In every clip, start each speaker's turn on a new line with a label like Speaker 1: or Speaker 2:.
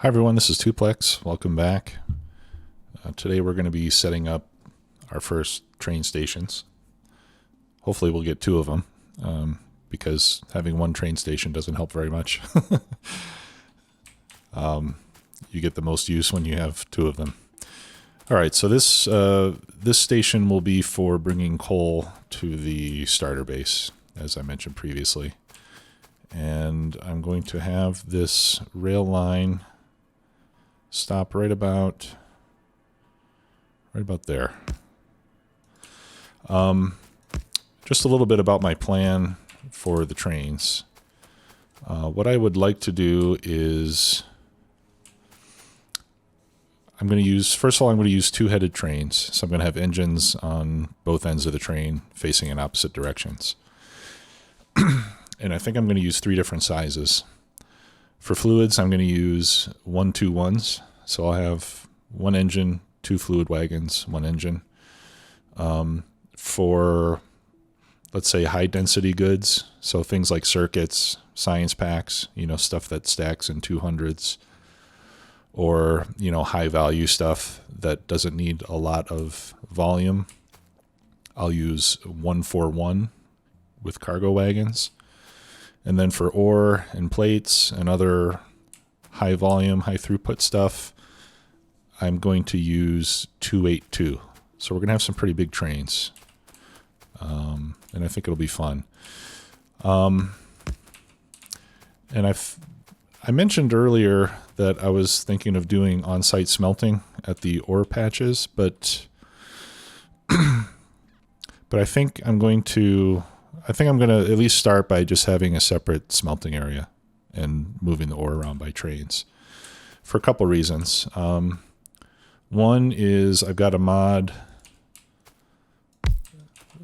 Speaker 1: Hi everyone, this is Tuplex. Welcome back. Today we're going to be setting up our first train stations. Hopefully we'll get two of them, because having one train station doesn't help very much. You get the most use when you have two of them. All right, so this station will be for bringing coal to the starter base, as I mentioned previously. And I'm going to have this rail line stop right about there. Just a little bit about my plan for the trains. What I would like to do is first of all, I'm going to use two-headed trains. So I'm going to have engines on both ends of the train facing in opposite directions. And I think I'm going to use three different sizes. For fluids, I'm going to use 1-2-1s. So I'll have one engine, two fluid wagons, one engine. For, let's say, high-density goods, so things like circuits, science packs, stuff that stacks in 200s, or, high-value stuff that doesn't need a lot of volume, I'll use 1-4-1 with cargo wagons. And then for ore and plates and other high volume, high throughput stuff, I'm going to use 2-8-2. So we're going to have some pretty big trains. And I think it'll be fun. And I mentioned earlier that I was thinking of doing on-site smelting at the ore patches, but I think I'm going to at least start by just having a separate smelting area and moving the ore around by trains for a couple reasons. One is I've got a mod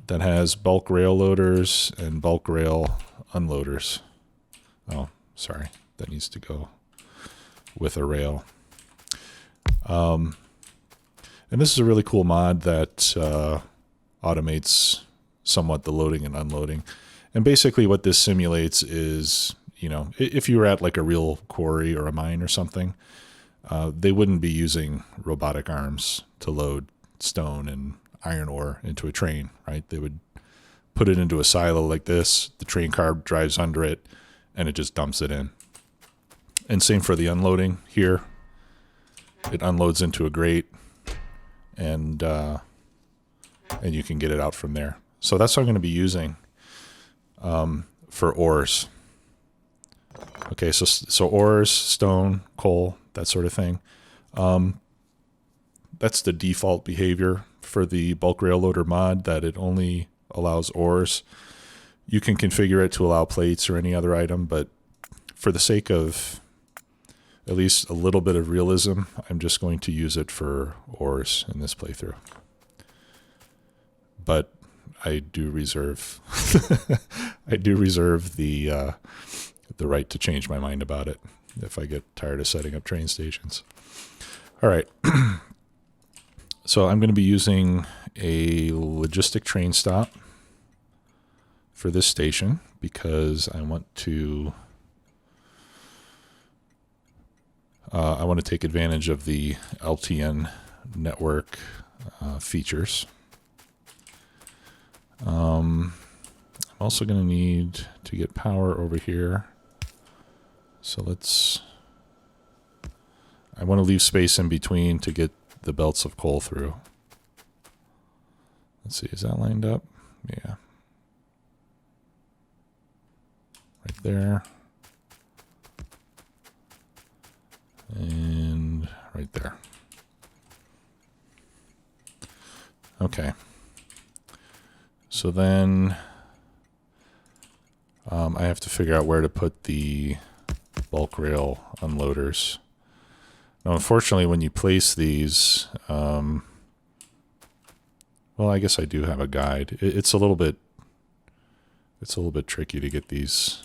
Speaker 1: that has bulk rail loaders and bulk rail unloaders. Oh, sorry. That needs to go with a rail. And this is a really cool mod that automates somewhat the loading and unloading. And basically what this simulates is, if you were at like a real quarry or a mine or something, they wouldn't be using robotic arms to load stone and iron ore into a train, right? They would put it into a silo like this, the train car drives under it, and it just dumps it in. And same for the unloading here. It unloads into a grate, and you can get it out from there. So that's what I'm going to be using for ores. Okay, so ores, stone, coal, that sort of thing. That's the default behavior for the bulk rail loader mod, that it only allows ores. You can configure it to allow plates or any other item, but for the sake of at least a little bit of realism, I'm just going to use it for ores in this playthrough. But I do reserve the right to change my mind about it if I get tired of setting up train stations. All right. So I'm going to be using a logistic train stop for this station because I want to take advantage of the LTN network features. I'm also going to need to get power over here. So I want to leave space in between to get the belts of coal through. Let's see, is that lined up? Yeah. Right there. And right there. Okay. So then I have to figure out where to put the bulk rail unloaders. Now, unfortunately, when you place these, well, I guess I do have a guide. It's a little bit tricky to get these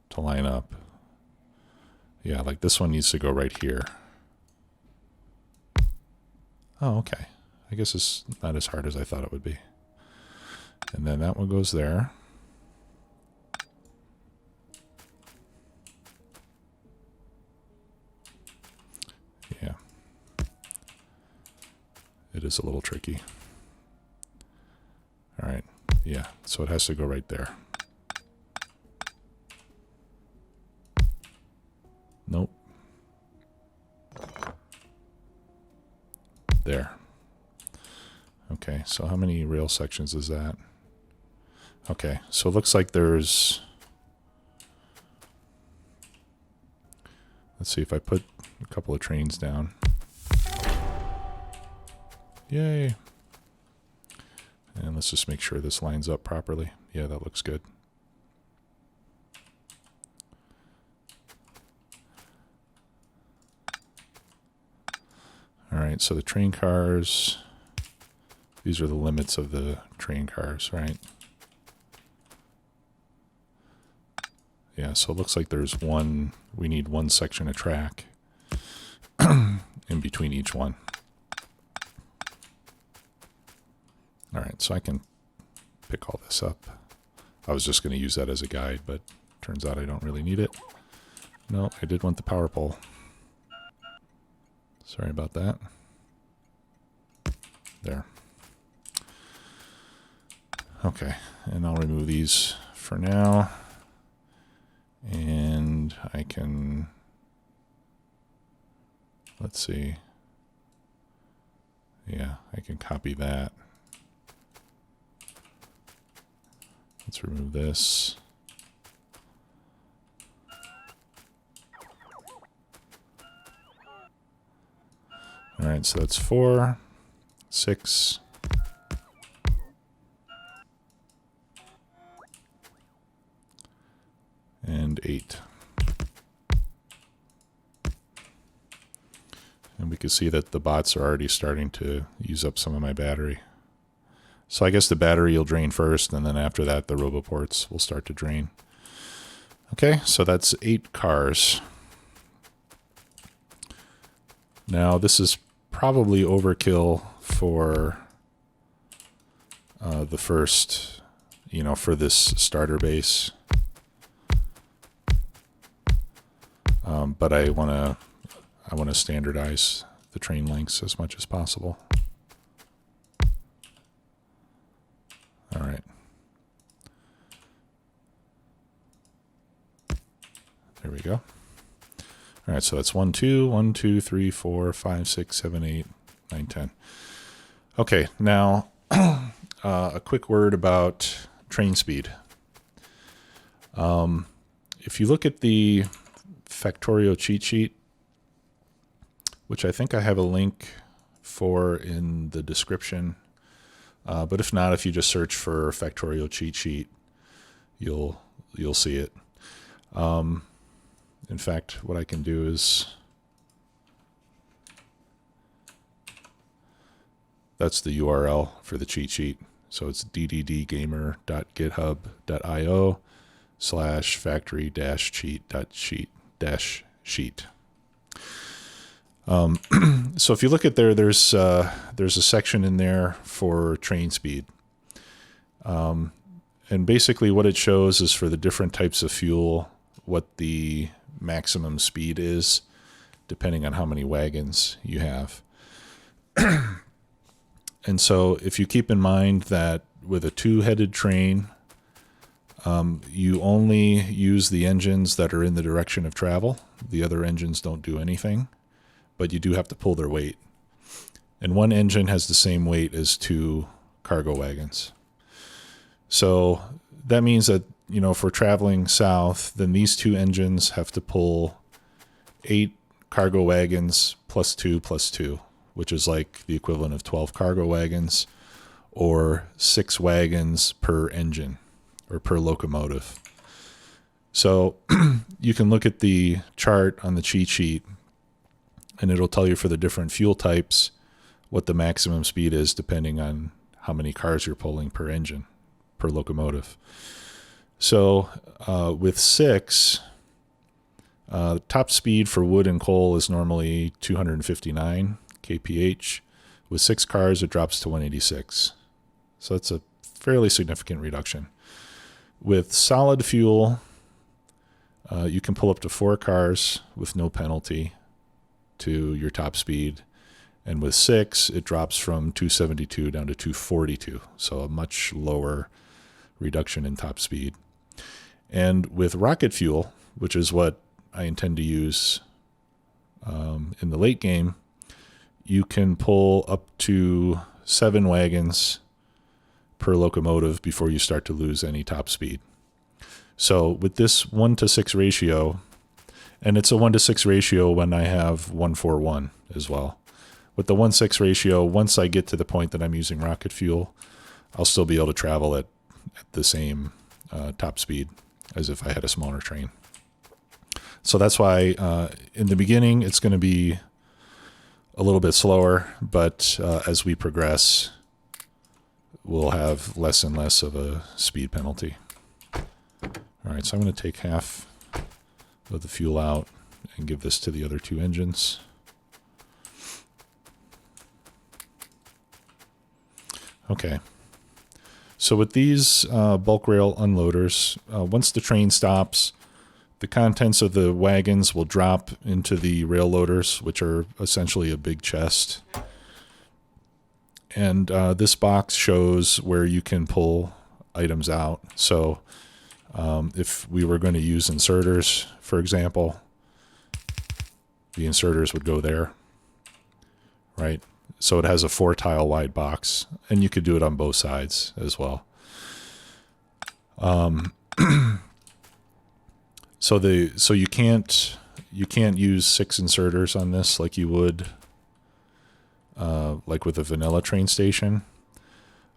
Speaker 1: to line up. Yeah, like this one needs to go right here. Oh, okay. I guess it's not as hard as I thought it would be. And then that one goes there. it is a little tricky. All right, yeah, so it has to go right there. Nope. There. Okay, so how many rail sections is that? Okay, so it looks like there's... Let's see if I put a couple of trains down. Yay! And let's just make sure this lines up properly. Yeah, that looks good. All right, so the train cars, these are the limits of the train cars, right? Yeah, so it looks like there's one, we need one section of track in between each one. All right, so I can pick all this up. I was just going to use that as a guide, but turns out I don't really need it. No, I did want the power pole. Sorry about that. There. Okay, and I'll remove these for now. And I can, let's see. Yeah, I can copy that. Let's remove this. All right, so that's 4, 6, and 8. And we can see that the bots are already starting to use up some of my battery. So I guess the battery will drain first, and then after that, the roboports will start to drain. Okay, so that's 8 cars. Now, this is probably overkill for the first, for this starter base. But I want to standardize the train lengths as much as possible. All right. There we go. All right, so that's 1, 2, 1, 2, 3, 4, 5, 6, 7, 8, 9, 10. Okay, now a quick word about train speed. If you look at the Factorio cheat sheet, which I think I have a link for in the description, but if not, if you just search for Factorio cheat sheet, you'll see it. In fact, what I can do is, that's the URL for the cheat sheet. So it's dddgamer.github.io/factory-cheat.sheet. So if you look at there's a section in there for train speed. And basically what it shows is for the different types of fuel, what the maximum speed is, depending on how many wagons you have. And so if you keep in mind that with a 2-headed train, you only use the engines that are in the direction of travel. The other engines don't do anything, but you do have to pull their weight. And one engine has the same weight as 2 cargo wagons. So that means that, if we're traveling south, then these 2 engines have to pull 8 cargo wagons plus 2 plus 2, which is like the equivalent of 12 cargo wagons, or 6 wagons per engine or per locomotive. So you can look at the chart on the cheat sheet, and it'll tell you for the different fuel types what the maximum speed is depending on how many cars you're pulling per engine, per locomotive. So with 6, top speed for wood and coal is normally 259 kph. With 6 cars, it drops to 186. So that's a fairly significant reduction. With solid fuel, you can pull up to 4 cars with no penalty to your top speed. And with 6, it drops from 272 down to 242, so a much lower reduction in top speed. And with rocket fuel, which is what I intend to use in the late game, you can pull up to 7 wagons per locomotive before you start to lose any top speed. So with this 1:6 ratio, and it's a 1:6 ratio when I have 141 as well. With the 1:6 ratio, once I get to the point that I'm using rocket fuel, I'll still be able to travel at the same top speed as if I had a smaller train. So that's why in the beginning it's going to be a little bit slower, but as we progress, we'll have less and less of a speed penalty. All right, so I'm going to take half of the fuel out and give this to the other 2 engines. Okay, so with these bulk rail unloaders, once the train stops, the contents of the wagons will drop into the rail loaders, which are essentially a big chest. And this box shows where you can pull items out. So if we were going to use inserters, for example, the inserters would go there, right? So it has a 4-tile wide box, and you could do it on both sides as well. So you can't use 6 inserters on this like you would like with a vanilla train station.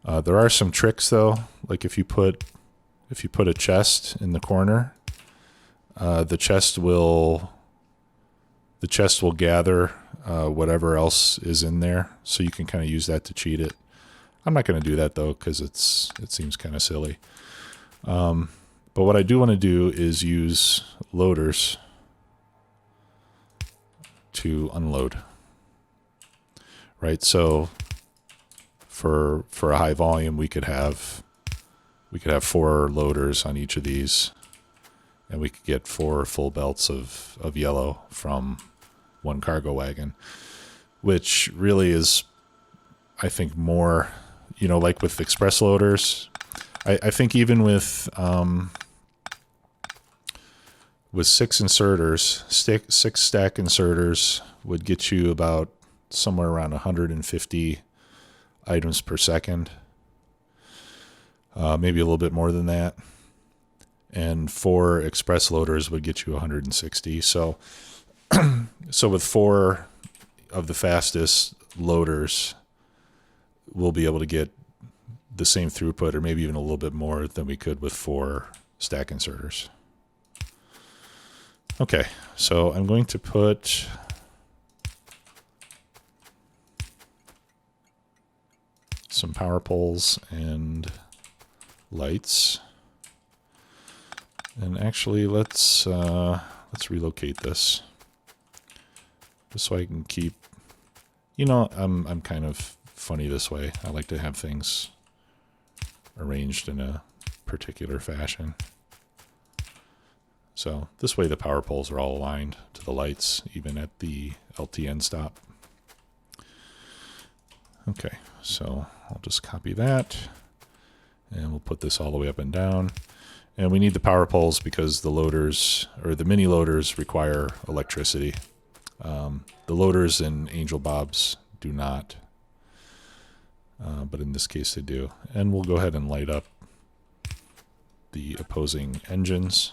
Speaker 1: There are some tricks though, like if you put a chest in the corner, the chest will gather whatever else is in there, so you can kind of use that to cheat it. I'm not going to do that though, because it seems kind of silly. But what I do want to do is use loaders to unload. Right, so for a high volume, we could have 4 loaders on each of these, and we could get 4 full belts of yellow from 1 cargo wagon, which really is, I think, more, like with express loaders. I think even with 6 inserters, 6 stack inserters would get you about somewhere around 150 items per second, maybe a little bit more than that. And 4 express loaders would get you 160. So with 4 of the fastest loaders, we'll be able to get the same throughput, or maybe even a little bit more than we could with 4 stack inserters. Okay, so I'm going to put some power poles and lights. And actually, let's relocate this just so I can keep. I'm kind of funny this way. I like to have things arranged in a particular fashion. So this way, the power poles are all aligned to the lights, even at the LTN stop. Okay, so I'll just copy that, and we'll put this all the way up and down. And we need the power poles because the loaders, or the mini loaders, require electricity. The loaders in Angel Bob's do not, but in this case they do. And we'll go ahead and light up the opposing engines,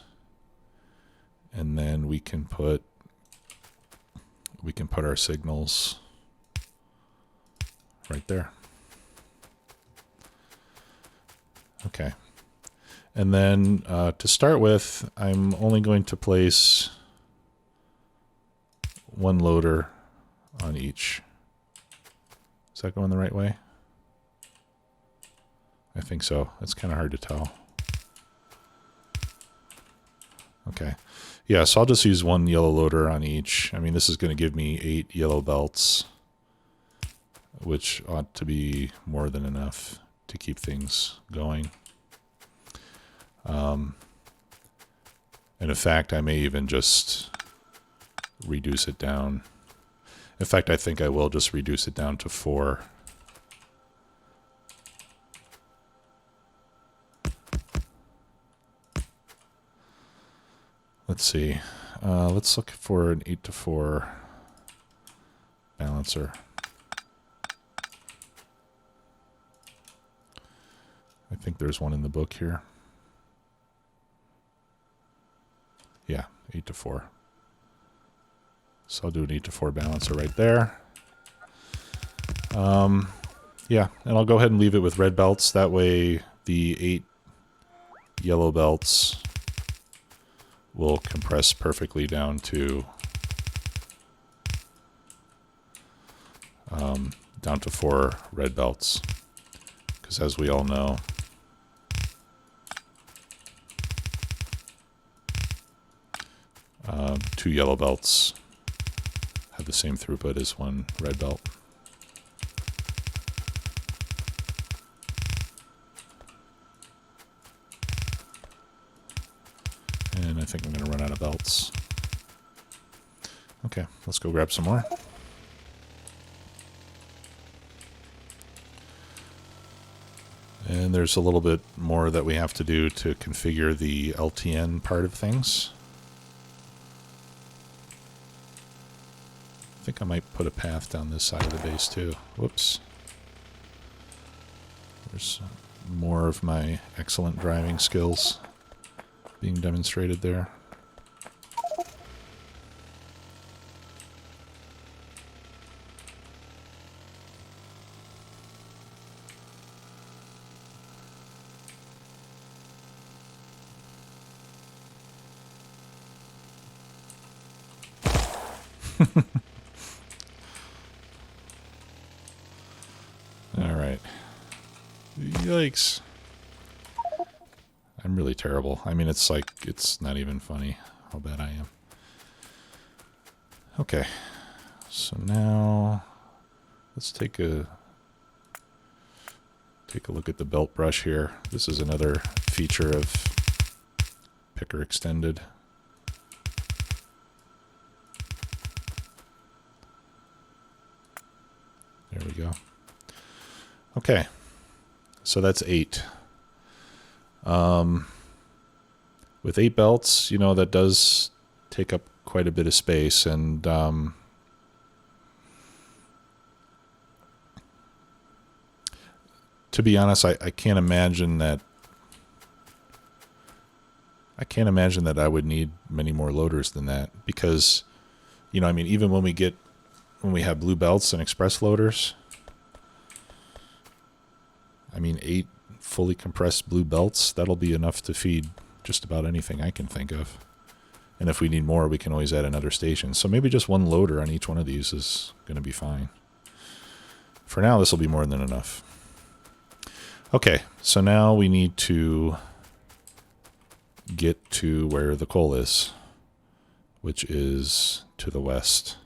Speaker 1: and then we can put our signals right there. Okay. And then to start with, I'm only going to place 1 loader on each. Is that going the right way? I think so. It's kind of hard to tell. Okay. Yeah, so I'll just use 1 yellow loader on each. I mean, this is going to give me 8 yellow belts, which ought to be more than enough to keep things going. And in fact, I may even just reduce it down. In fact, I think I will just reduce it down to 4. Let's see. Let's look for an 8-to-4 balancer. I think there's one in the book here. Yeah, 8-to-4. So I'll do an 8-to-4 balancer right there. Yeah, and I'll go ahead and leave it with red belts. That way the 8 yellow belts will compress perfectly down to 4 red belts. Because as we all know, 2 yellow belts have the same throughput as 1 red belt. And I think I'm going to run out of belts. Okay, let's go grab some more. And there's a little bit more that we have to do to configure the LTN part of things. I think I might put a path down this side of the base too. Whoops. There's more of my excellent driving skills being demonstrated there. All right. Yikes. I'm really terrible. I mean, it's like, it's not even funny how bad I am. Okay. So now let's take a look at the belt brush here. This is another feature of Picker Extended. There we go. Okay. So that's 8. With 8 belts, you know, that does take up quite a bit of space, and to be honest, I can't imagine that I would need many more loaders than that, because, you know, I mean, even when we have blue belts and express loaders, I mean, 8 fully compressed blue belts, that'll be enough to feed just about anything I can think of. And if we need more, we can always add another station. So maybe just 1 loader on each one of these is going to be fine. For now, this will be more than enough. Okay, so now we need to get to where the coal is, which is to the west.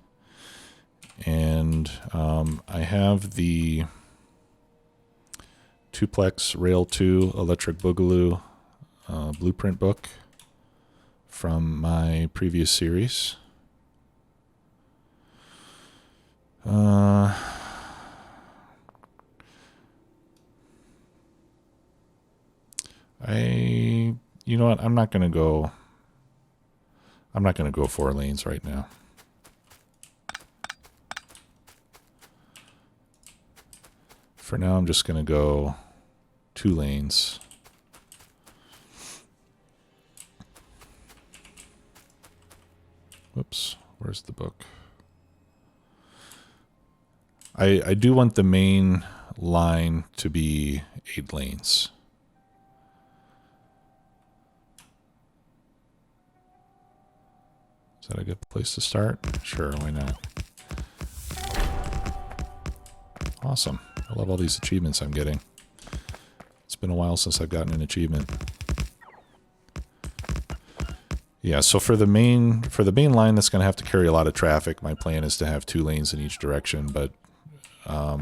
Speaker 1: And I have the Tuplex Rail 2 Electric Boogaloo blueprint book from my previous series. You know what? I'm not going to go 4 lanes right now. For now, I'm just going to go 2 lanes. Whoops, where's the book? I do want the main line to be 8 lanes. Is that a good place to start? Sure, why not? Awesome. I love all these achievements I'm getting. It's been a while since I've gotten an achievement. Yeah, so for the main line that's going to have to carry a lot of traffic, my plan is to have 2 lanes in each direction, but I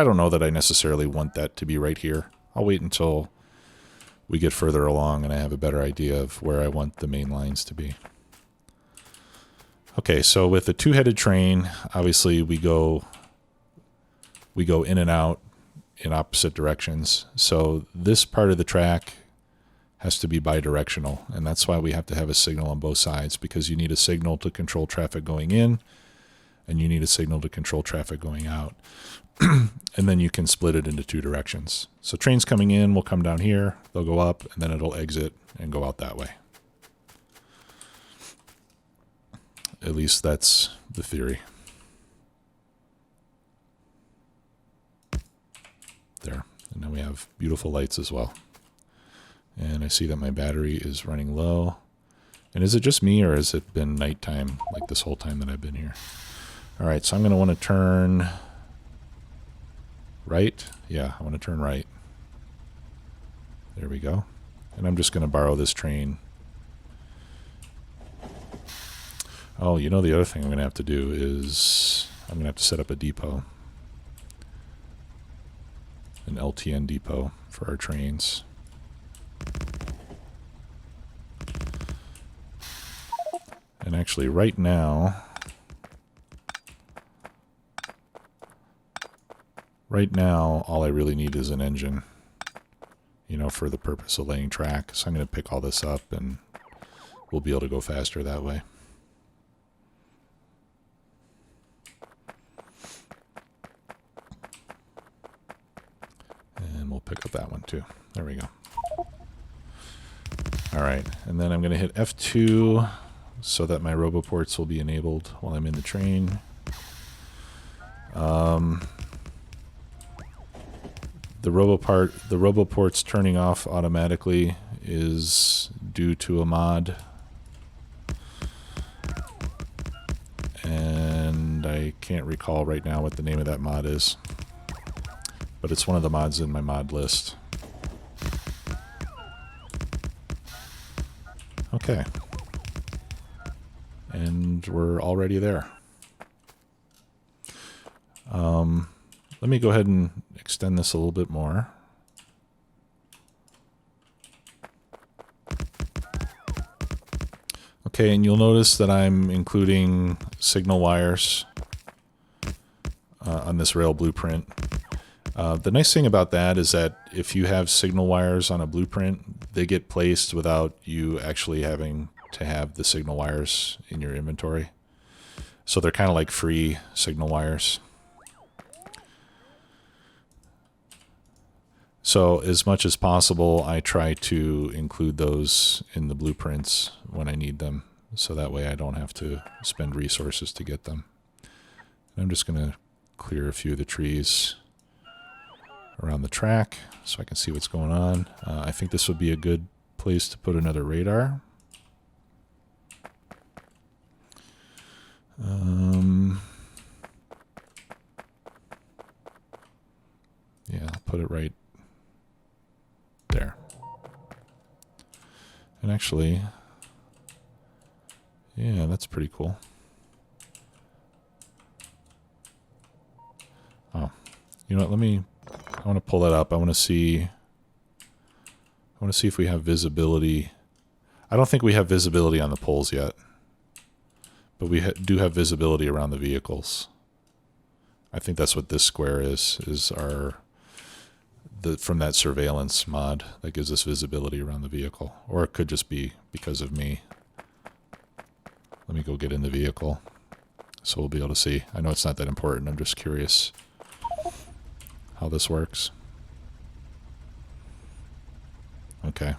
Speaker 1: don't know that I necessarily want that to be right here. I'll wait until we get further along and I have a better idea of where I want the main lines to be. Okay, so with a two-headed train, obviously we go in and out in opposite directions. So this part of the track has to be bidirectional, and that's why we have to have a signal on both sides, because you need a signal to control traffic going in, and you need a signal to control traffic going out. And then you can split it into two directions. So trains coming in will come down here, they'll go up, and then it'll exit and go out that way. At least that's the theory. There. And now we have beautiful lights as well. And I see that my battery is running low. And is it just me, or has it been nighttime like this whole time that I've been here? All right, so I'm going to want to turn right. Yeah, I want to turn right. There we go. And I'm just going to borrow this train. Oh, you know, the other thing I'm going to have to do is I'm going to have to set up a depot. An LTN depot for our trains. And actually right now, all I really need is an engine, you know, for the purpose of laying track. So I'm going to pick all this up and we'll be able to go faster that way. And we'll pick up that one too. There we go. All right, and then I'm going to hit F2 so that my roboports will be enabled while I'm in the train. The roboports turning off automatically is due to a mod. And I can't recall right now what the name of that mod is. But it's one of the mods in my mod list. Okay. And we're already there. Let me go ahead and extend this a little bit more. Okay, and you'll notice that I'm including signal wires on this rail blueprint. The nice thing about that is that if you have signal wires on a blueprint, they get placed without you actually having to have the signal wires in your inventory. So they're kind of like free signal wires. So as much as possible, I try to include those in the blueprints when I need them. So that way I don't have to spend resources to get them. And I'm just going to clear a few of the trees around the track so I can see what's going on. I think this would be a good place to put another radar. Yeah, I'll put it right there. And actually, yeah, that's pretty cool. Oh, you know what, I want to pull that up. I want to see if we have visibility. I don't think we have visibility on the poles yet, but we do have visibility around the vehicles. I think that's what this square is from that surveillance mod that gives us visibility around the vehicle. Or it could just be because of me. Let me go get in the vehicle so we'll be able to see. I know it's not that important. I'm just curious how this works. Okay.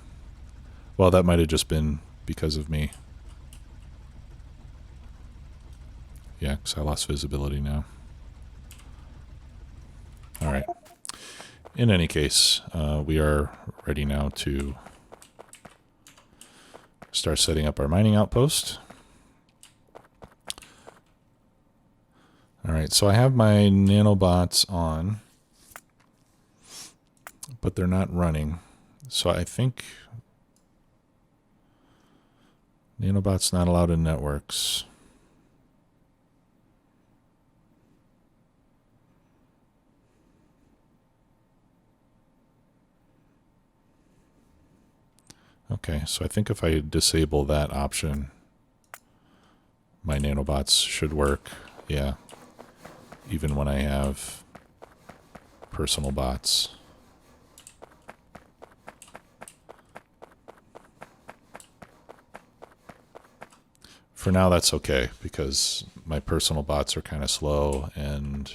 Speaker 1: Well, that might have just been because of me. Yeah, because I lost visibility now. All right. In any case, we are ready now to start setting up our mining outpost. All right, so I have my nanobots on, but they're not running. So I think nanobots not allowed in networks. Okay, so I think if I disable that option, my nanobots should work. Yeah. Even when I have personal bots. For now, that's okay, because my personal bots are kind of slow and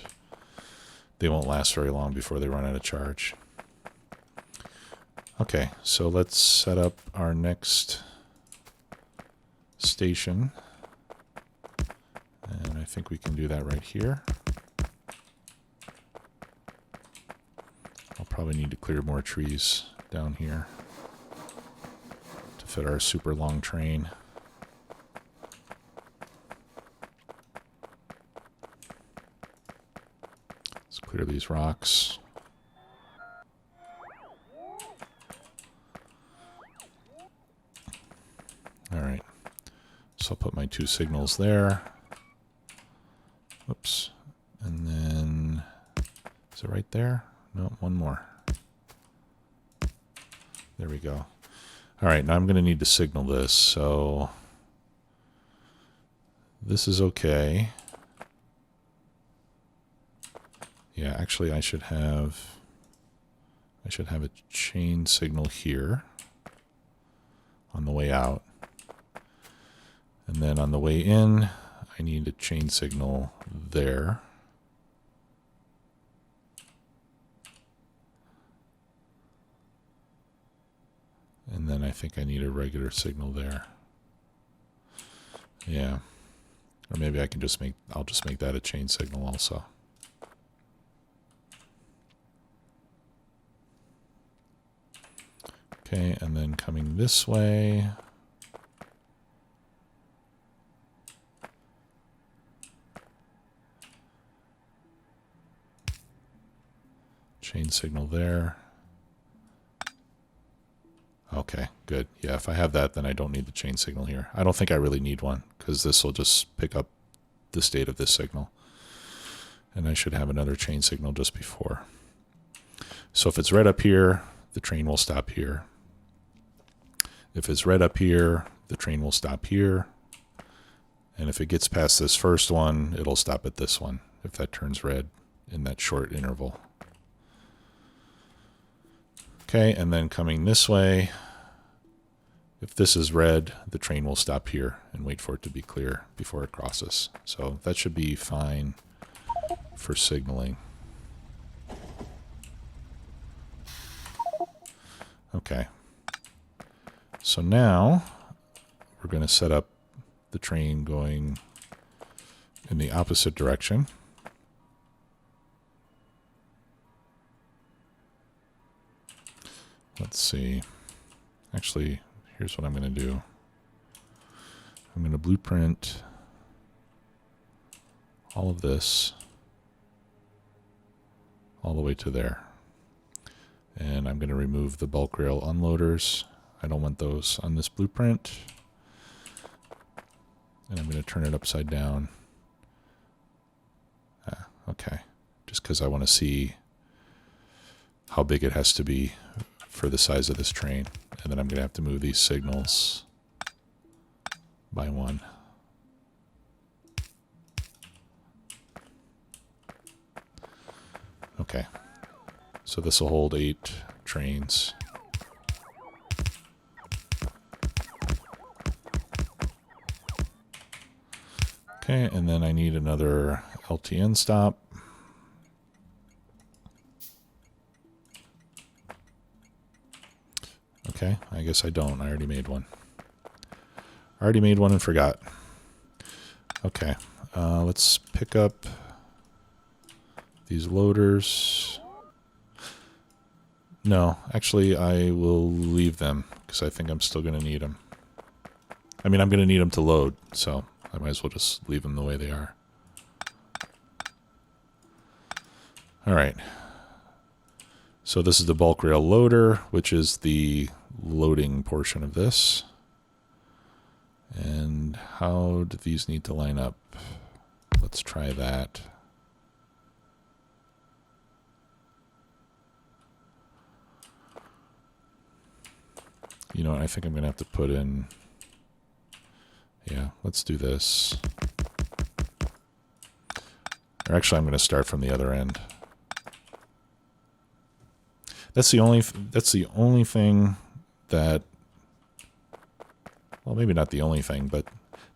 Speaker 1: they won't last very long before they run out of charge. Okay, so let's set up our next station. And I think we can do that right here. I'll probably need to clear more trees down here to fit our super long train. Let's clear these rocks. All right, so I'll put my 2 signals there. Whoops. And then, is it right there? No, one more. There we go. All right, now I'm going to need to signal this. So this is okay. Yeah, actually I should have a chain signal here on the way out. And then on the way in, I need a chain signal there. And then I think I need a regular signal there. Yeah. Or maybe I can just I'll just make that a chain signal also. Okay, and then coming this way. Chain signal there. Okay, good. Yeah, if I have that, then I don't need the chain signal here. I don't think I really need one, because this will just pick up the state of this signal. And I should have another chain signal just before. So if it's red up here, the train will stop here. If it's red up here, the train will stop here. And if it gets past this first one, it'll stop at this one, if that turns red in that short interval. Okay, and then coming this way, if this is red, the train will stop here and wait for it to be clear before it crosses. So that should be fine for signaling. Okay. So now we're going to set up the train going in the opposite direction. Let's see. Actually, here's what I'm going to do. I'm going to blueprint all of this all the way to there. And I'm going to remove the bulk rail unloaders. I don't want those on this blueprint. And I'm going to turn it upside down. Okay. Just because I want to see how big it has to be for the size of this train. And then I'm going to have to move these signals by 1. Okay. So this will hold 8 trains. Okay, and then I need another LTN stop. Okay, I guess I don't. I already made one. I already made one and forgot. Okay, let's pick up these loaders. No, actually I will leave them because I think I'm still going to need them. I mean, I'm going to need them to load, so I might as well just leave them the way they are. All right. So this is the bulk rail loader, which is the loading portion of this. And how do these need to line up? Let's try that. You know, I think I'm going to have to put in... Yeah, let's do this. Or actually, I'm going to start from the other end. That's the only thing that, well, maybe not the only thing, but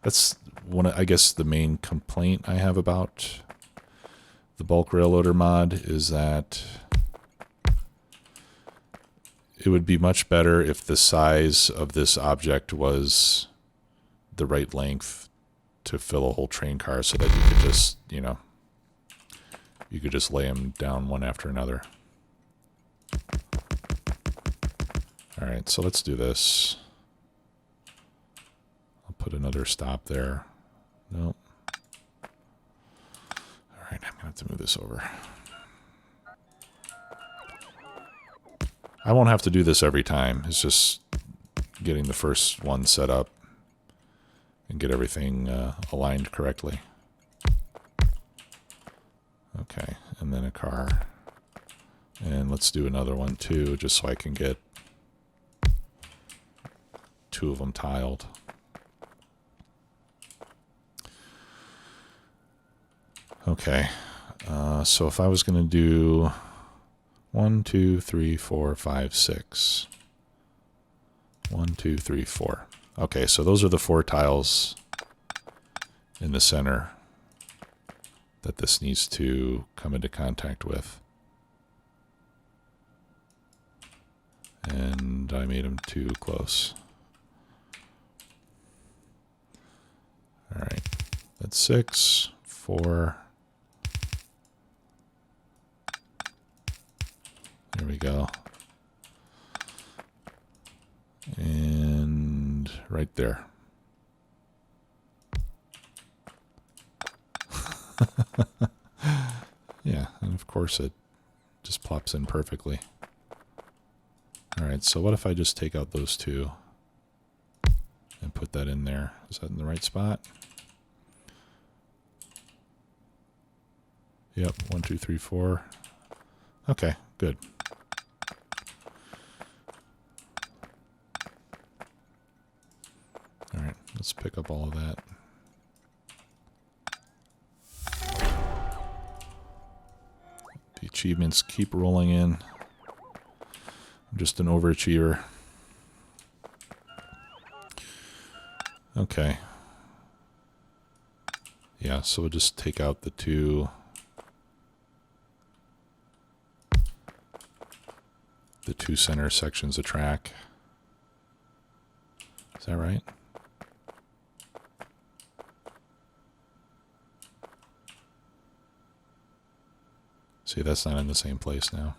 Speaker 1: that's one, I guess, the main complaint I have about the bulk rail loader mod is that it would be much better if the size of this object was the right length to fill a whole train car, so that you could just, you know, you could just lay them down one after another. All right, so let's do this. I'll put another stop there. Nope. All right, I'm gonna have to move this over. I won't have to do this every time. It's just getting the first one set up and get everything aligned correctly. Okay, and then a car. And let's do another one too, just so I can get 2 of them tiled. Okay, so if I was going to do 1, 2, 3, 4, 5, 6. 1, 2, 3, 4. Okay, so those are the 4 tiles in the center that this needs to come into contact with. And I made them too close. All right, that's 6, 4. There we go. And right there. Yeah, and of course it just plops in perfectly. All right, so what if I just take out those 2 and put that in there? Is that in the right spot? Yep, 1, 2, 3, 4. Okay, good. All right, let's pick up all of that. The achievements keep rolling in. I'm just an overachiever. Okay. Yeah, so we'll just take out the 2. The 2 center sections of track. Is that right? See, that's not in the same place now.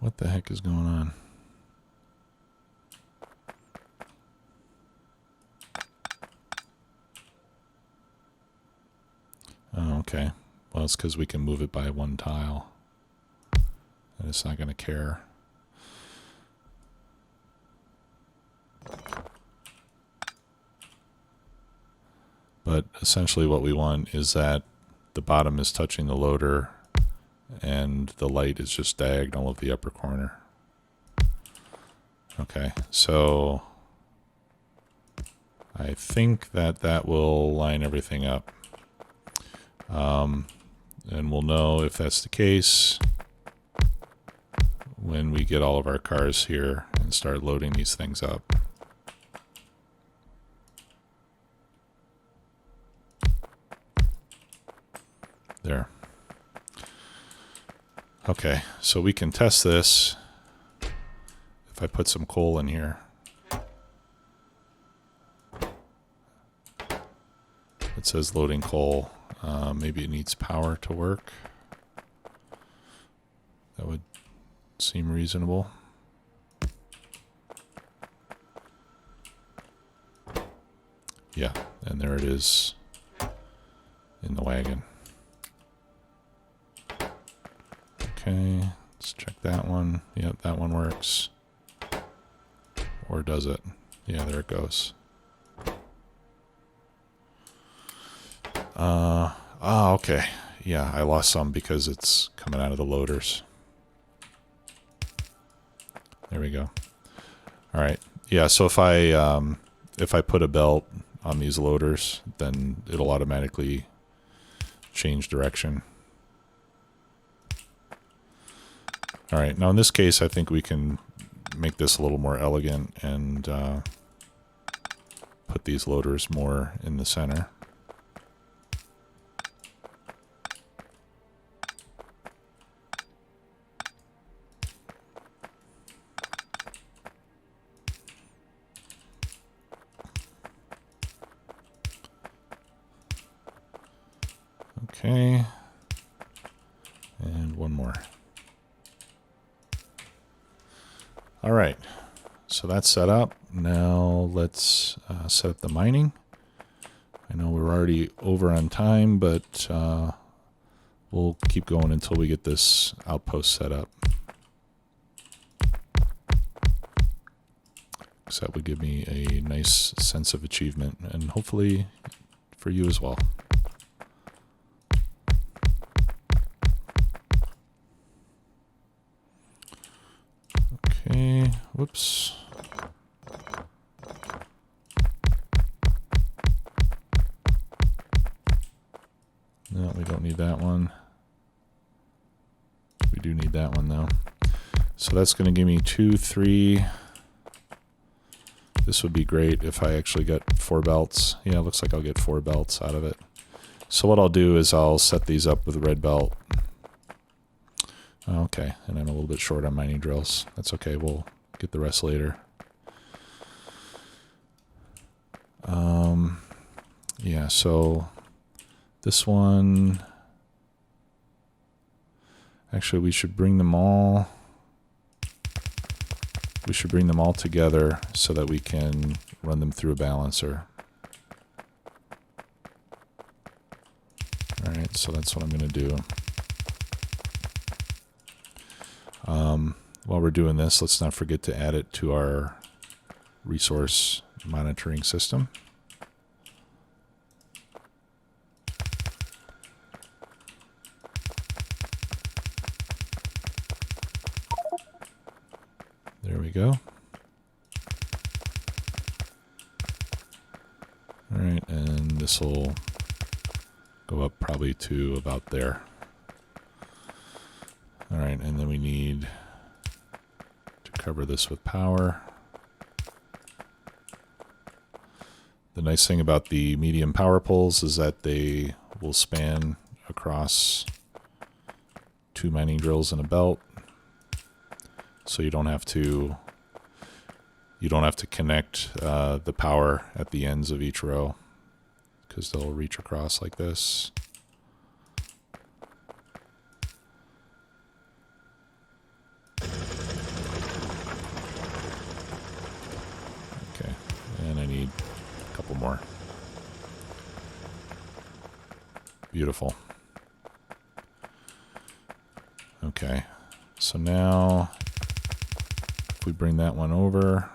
Speaker 1: What the heck is going on? Oh, okay. Well, it's because we can move it by 1 tile. And it's not going to care. But essentially what we want is that the bottom is touching the loader and the light is just diagonal of the upper corner. Okay, so I think that that will line everything up. And we'll know if that's the case when we get all of our cars here and start loading these things up. There. Okay, so we can test this if I put some coal in here. It says loading coal. Maybe it needs power to work. That would seem reasonable. Yeah, and there it is in the wagon. Okay, let's check that one. Yep, that one works. Or does it? Yeah, there it goes. Okay. Yeah, I lost some because it's coming out of the loaders. There we go. All right. Yeah, so if I put a belt on these loaders, then it'll automatically change direction. All right. Now in this case, I think we can make this a little more elegant and put these loaders more in the center. Okay, and one more. All right, so that's set up. Now let's set up the mining. I know we're already over on time, but we'll keep going until we get this outpost set up. So that would give me a nice sense of achievement, and hopefully for you as well. Okay, whoops. No, we don't need that one. We do need that one though. So that's going to give me 2, 3. This would be great if I actually got 4 belts. Yeah, it looks like I'll get 4 belts out of it. So what I'll do is I'll set these up with a red belt. Okay, and I'm a little bit short on mining drills. That's okay, we'll get the rest later. Yeah, so this one, actually we should bring them all. We should bring them all together so that we can run them through a balancer. All right, so that's what I'm going to do. While we're doing this, let's not forget to add it to our resource monitoring system. There we go. All right, and this will go up probably to about there. All right, and then we need to cover this with power. The nice thing about the medium power poles is that they will span across 2 mining drills in a belt. So you don't have to connect the power at the ends of each row, because they'll reach across like this. Okay, and I need a couple more. Beautiful. Okay, so now if we bring that one over,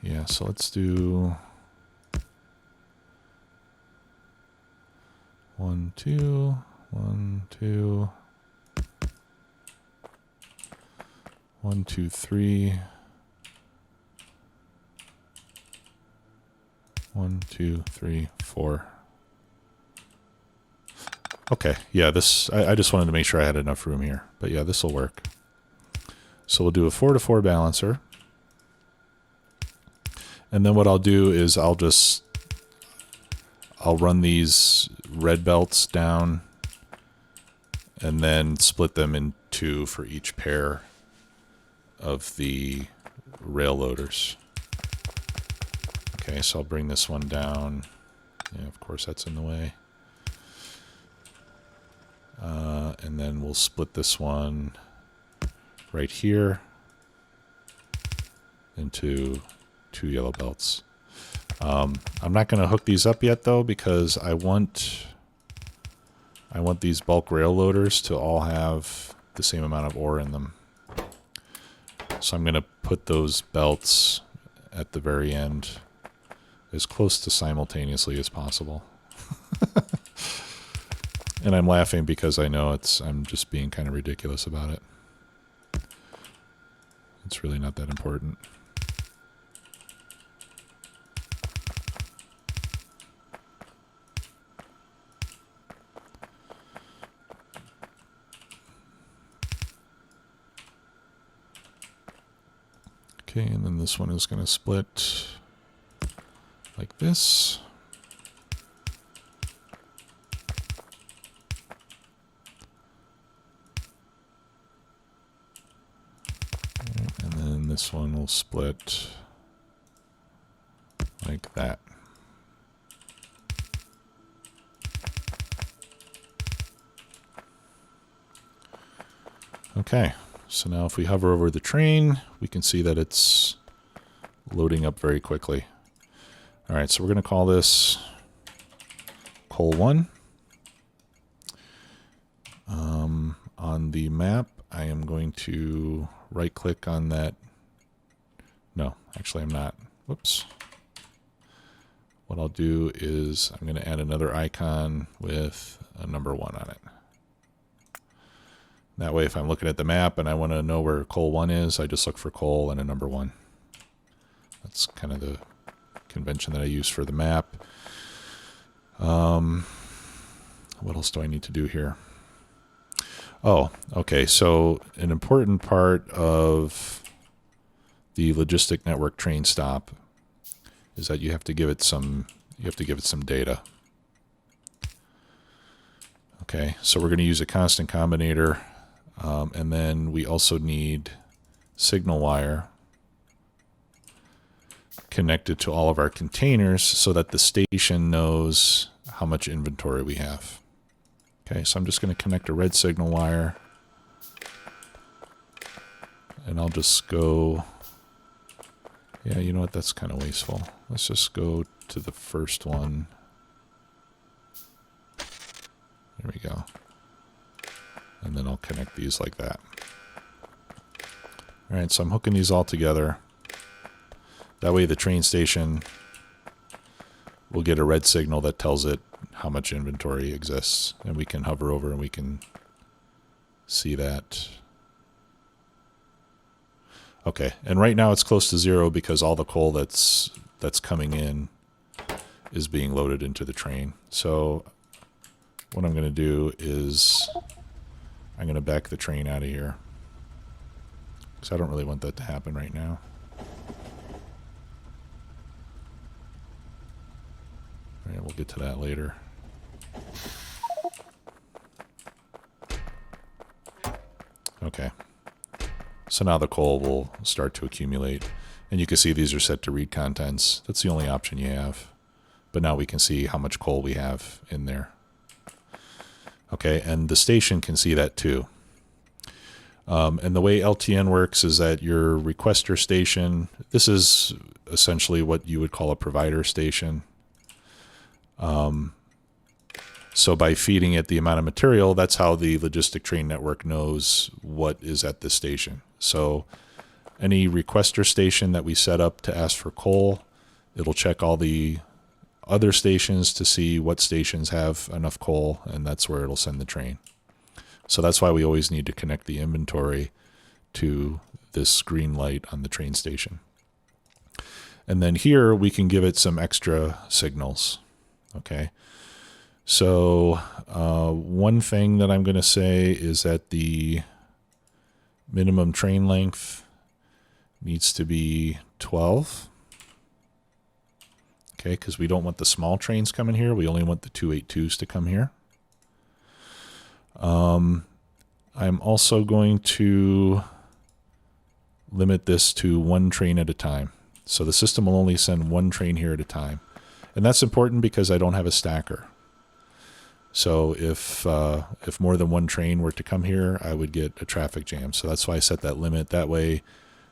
Speaker 1: yeah, so let's do 1, 2, 1, 2, 1, 2, 3. 1, 2, 3, 4. Okay, yeah, this I just wanted to make sure I had enough room here, but yeah, this will work. So we'll do a 4 to 4 balancer, and then what I'll do is I'll run these red belts down, and then split them in 2 for each pair of the rail loaders. Okay, so I'll bring this one down. Yeah, of course that's in the way. And then we'll split this one right here into 2 yellow belts. I'm not going to hook these up yet though, because I want these bulk rail loaders to all have the same amount of ore in them. So I'm going to put those belts at the very end as close to simultaneously as possible. And I'm laughing because I know I'm just being kind of ridiculous about it. It's really not that important. Okay, and then this one is going to split like this. And then this one will split like that. Okay, so now if we hover over the train, we can see that it's loading up very quickly. All right, so we're going to call this coal 1. On the map, I am going to right-click on that. No, actually I'm not. Whoops. What I'll do is I'm going to add another icon with a number 1 on it. That way, if I'm looking at the map and I want to know where coal 1 is, I just look for coal and a number 1. That's kind of the convention that I use for the map. What else do I need to do here? Oh, okay. So an important part of the logistic network train stop is that you have to give it some data. Okay, so we're going to use a constant combinator, and then we also need signal wire connected to all of our containers so that the station knows how much inventory we have. Okay, so I'm just going to connect a red signal wire, and I'll just go, yeah, you know what, that's kind of wasteful. Let's just go to the first one. There we go. And then I'll connect these like that. All right, so I'm hooking these all together. That way the train station will get a red signal that tells it how much inventory exists, and we can hover over and we can see that. Okay, and right now it's close to 0 because all the coal that's coming in is being loaded into the train. So what I'm going to do is I'm going to back the train out of here because I don't really want that to happen right now. All right, we'll get to that later. Okay. So now the coal will start to accumulate. And you can see these are set to read contents. That's the only option you have. But now we can see how much coal we have in there. Okay, and the station can see that too. And the way LTN works is that your requester station, this is essentially what you would call a provider station. So by feeding it the amount of material, that's how the logistic train network knows what is at the station. So any requester station that we set up to ask for coal, it'll check all the other stations to see what stations have enough coal, and that's where it'll send the train. So that's why we always need to connect the inventory to this green light on the train station. And then here we can give it some extra signals. Okay. So one thing that I'm going to say is that the minimum train length needs to be 12. Okay, because we don't want the small trains coming here. We only want the 282s to come here. I'm also going to limit this to 1 train at a time. So the system will only send 1 train here at a time. And that's important because I don't have a stacker. So if more than 1 train were to come here, I would get a traffic jam. So that's why I set that limit. That way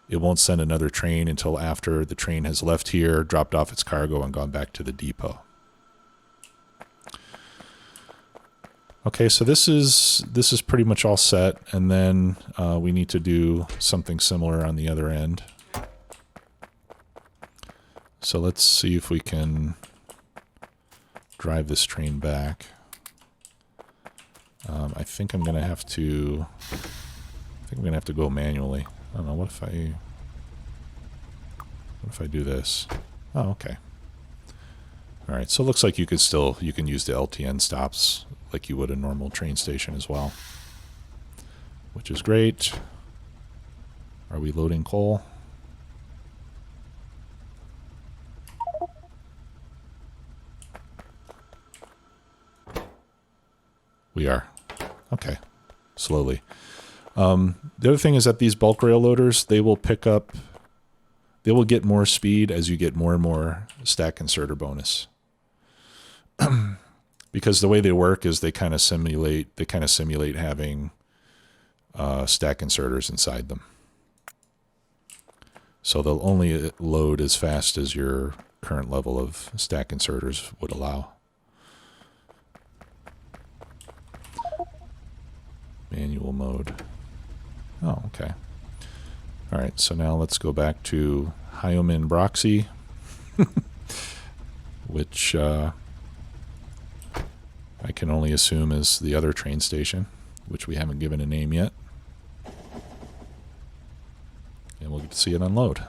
Speaker 1: it won't send another train until after the train has left here, dropped off its cargo, and gone back to the depot. Okay, so this is pretty much all set, and then we need to do something similar on the other end. So let's see if we can drive this train back. I think I'm gonna have to. Go manually. I don't know. What if I do this? Oh, okay. All right. So it looks like you can use the LTN stops like you would a normal train station as well, which is great. Are we loading coal? We are. Okay. Slowly. The other thing is that these bulk rail loaders, they will get more speed as you get more and more stack inserter bonus. Because the way they work is they kind of simulate having stack inserters inside them. So they'll only load as fast as your current level of stack inserters would allow. Manual mode. Oh, okay. All right, so now let's go back to Hyomin Broxy, which I can only assume is the other train station, which we haven't given a name yet. And we'll get to see it unload.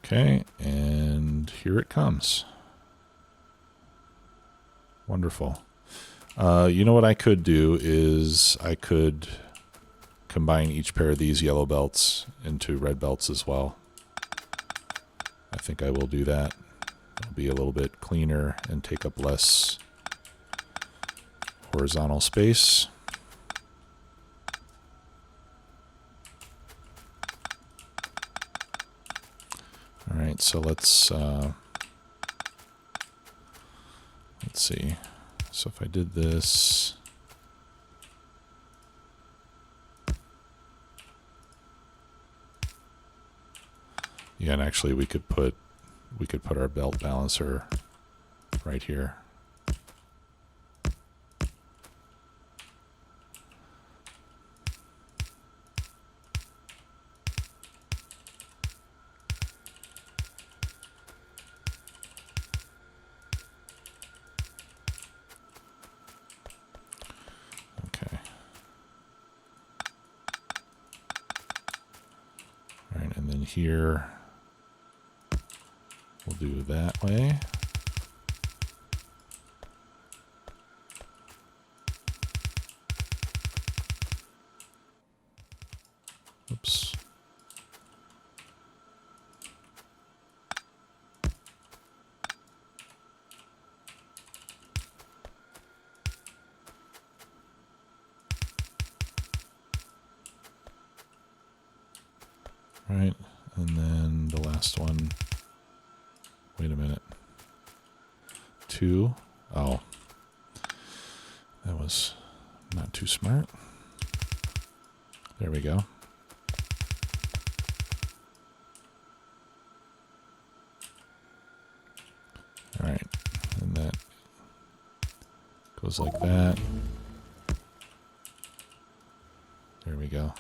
Speaker 1: Okay, and here it comes. Wonderful. You know what I could do is I could combine each pair of these yellow belts into red belts as well. I think I will do that. It'll be a little bit cleaner and take up less horizontal space. All right, so let's see. So if I did this, yeah, and actually we could put our belt balancer right here. Here we'll do that way. Oops. All right. And then the last one, wait a minute, 2, oh, that was not too smart. There we go. All right, and that goes like that. There we go.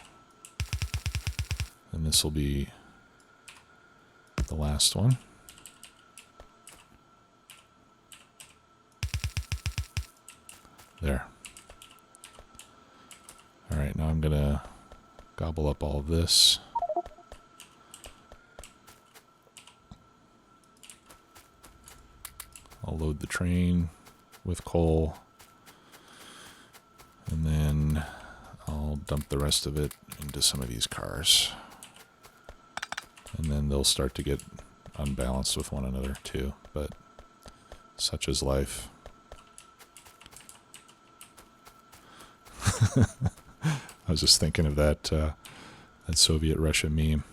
Speaker 1: And this will be the last one. There. All right, now I'm gonna gobble up all of this. I'll load the train with coal, and then I'll dump the rest of it into some of these cars. And then they'll start to get unbalanced with one another too, but such is life. I was just thinking of that Soviet Russia meme.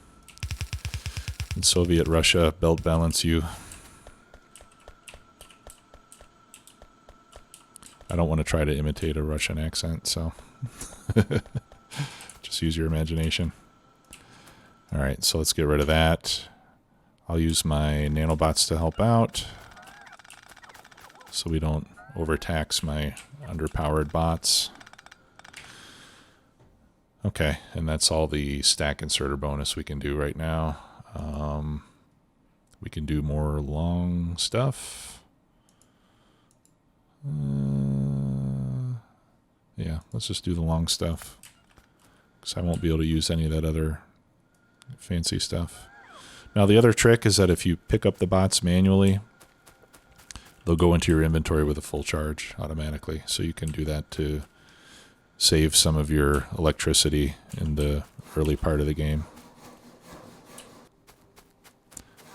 Speaker 1: In Soviet Russia, belt balance you. I don't want to try to imitate a Russian accent, so just use your imagination. All right, so let's get rid of that. I'll use my nanobots to help out so we don't overtax my underpowered bots. Okay, and that's all the stack inserter bonus we can do right now. We can do more long stuff. Yeah, let's just do the long stuff, because I won't be able to use any of that other fancy stuff. Now, the other trick is that if you pick up the bots manually, they'll go into your inventory with a full charge automatically. So you can do that to save some of your electricity in the early part of the game.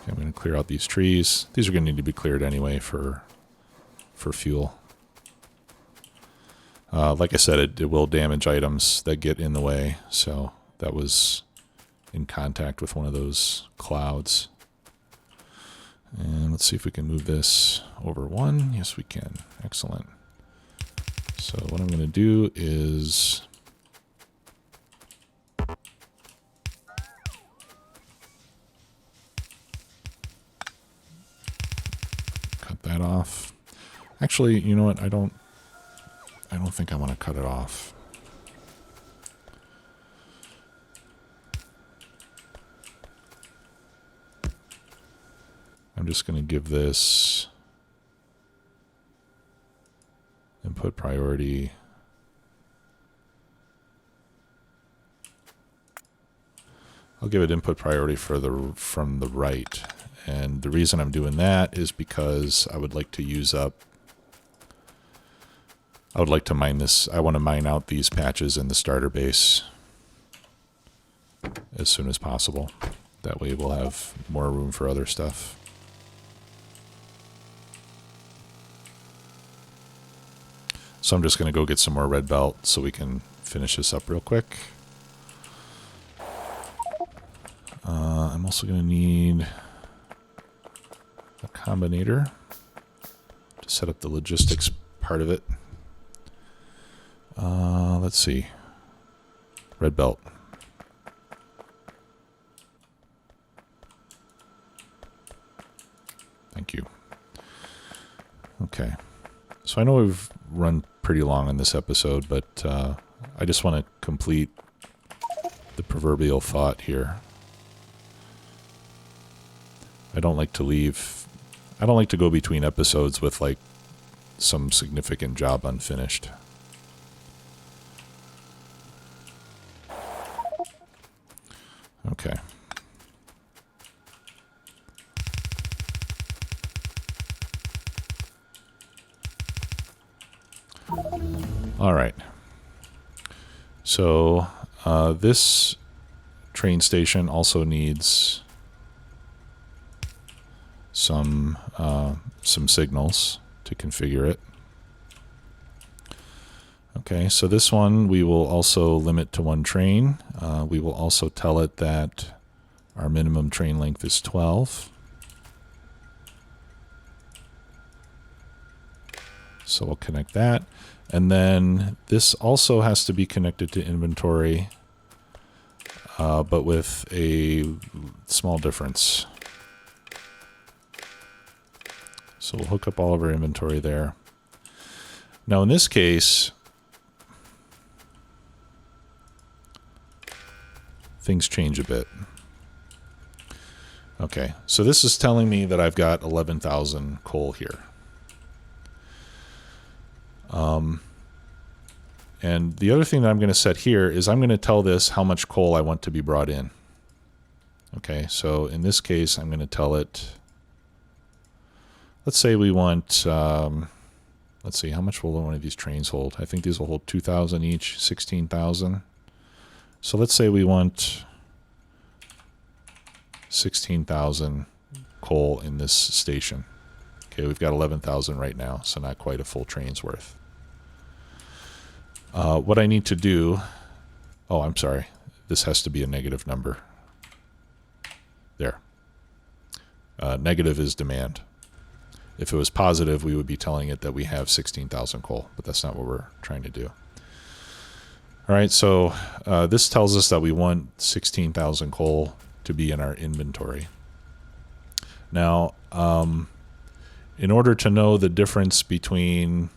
Speaker 1: Okay, I'm going to clear out these trees. These are going to need to be cleared anyway for fuel. Like I said, it will damage items that get in the way. So that was in contact with one of those clouds. And let's see if we can move this over one. Yes, we can. Excellent. So what I'm going to do is cut that off. Actually, you know what? I don't think I want to cut it off. I'm just going to give this input priority. I'll give it input priority from the right. And the reason I'm doing that is because I would like to mine this. I want to mine out these patches in the starter base as soon as possible. That way we'll have more room for other stuff. So I'm just going to go get some more red belt so we can finish this up real quick. I'm also going to need a combinator to set up the logistics part of it. Let's see. Red belt. Thank you. Okay. So I know we've run pretty long on this episode, but I just want to complete the proverbial thought here. I don't like to go between episodes with like some significant job unfinished. Okay. All right. So this train station also needs some signals to configure it. Okay, so this one we will also limit to one train. We will also tell it that our minimum train length is 12. So we'll connect that. And then this also has to be connected to inventory, but with a small difference. So we'll hook up all of our inventory there. Now in this case, things change a bit. Okay, so this is telling me that I've got 11,000 coal here. And the other thing that I'm going to set here is I'm going to tell this how much coal I want to be brought in. Okay, so in this case, I'm going to tell it, let's say we want, let's see, how much will one of these trains hold? I think these will hold 2,000 each, 16,000. So let's say we want 16,000 coal in this station. Okay, we've got 11,000 right now, so not quite a full train's worth. What I need to do, oh, I'm sorry. This has to be a negative number. There. Negative is demand. If it was positive, we would be telling it that we have 16,000 coal, but that's not what we're trying to do. All right, so this tells us that we want 16,000 coal to be in our inventory. Now, in order to know the difference between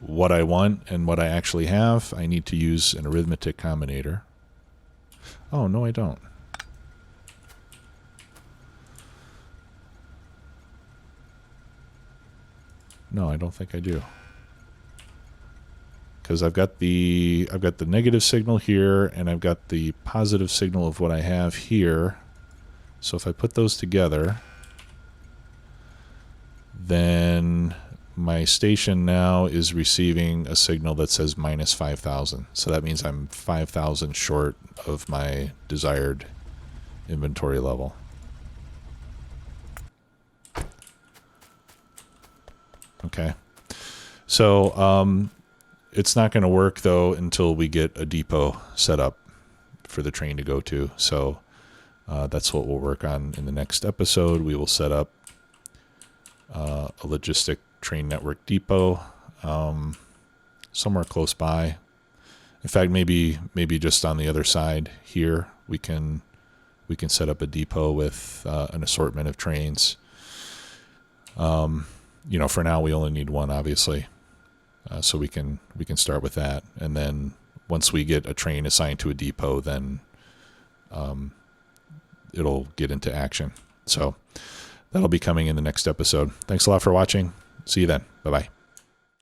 Speaker 1: what I want and what I actually have, I need to use an arithmetic combinator. Oh, no, I don't. No, I don't think I do. Because I've got the negative signal here, and I've got the positive signal of what I have here. So if I put those together, then my station now is receiving a signal that says minus 5,000. So that means I'm 5,000 short of my desired inventory level. Okay. So it's not going to work, though, until we get a depot set up for the train to go to. So that's what we'll work on in the next episode. We will set up a Logistic Train Network depot somewhere close by. In fact, maybe just on the other side here, we can set up a depot with an assortment of trains. You know, for now we only need one, obviously, so we can start with that, and then once we get a train assigned to a depot, then it'll get into action. So that'll be coming in the next episode. Thanks a lot for watching. See you then. Bye-bye.